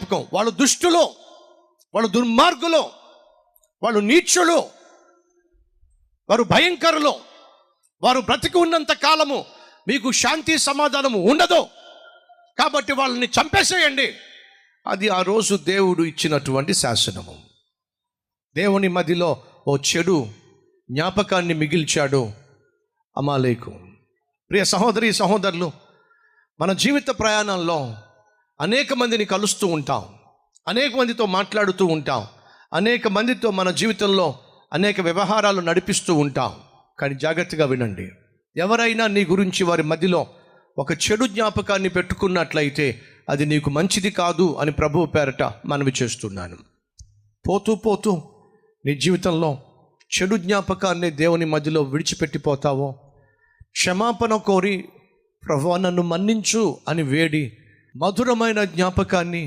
జ్ఞాపకం. వాళ్ళు దుష్టులు, వాళ్ళు దుర్మార్గులు, వాళ్ళు నీచులు, వారు భయంకరులు. వారు బ్రతికి ఉన్నంత కాలము మీకు శాంతి సమాధానము ఉండదు. కాబట్టి వాళ్ళని చంపేసేయండి. అది ఆ రోజు దేవుడు ఇచ్చినటువంటి శాసనము. దేవుని మధ్యలో ఓ చెడు జ్ఞాపకాన్ని మిగిల్చాడు అమాలేకు. ప్రియ సహోదరి సహోదరులు, మన జీవిత ప్రయాణంలో అనేక మందిని కలుస్తూ ఉంటాం, అనేక మందితో మాట్లాడుతూ ఉంటాం, అనేక మందితో మన జీవితంలో అనేక వ్యవహారాలు నడిపిస్తూ ఉంటాం. కానీ జాగ్రత్తగా వినండి, ఎవరైనా నీ గురించి వారి మధ్యలో ఒక చెడు జ్ఞాపకాన్ని పెట్టుకున్నట్లయితే అది నీకు మంచిది కాదు అని ప్రభువు పేరట మనవి చేస్తున్నాను. పోతూ పోతూ నీ జీవితంలో చెడు జ్ఞాపకాన్ని దేవుని మధ్యలో విడిచిపెట్టిపోతావో, క్షమాపణ కోరి ప్రభువా నన్ను మన్నించు అని వేడి మధురమైన జ్ఞాపకాన్ని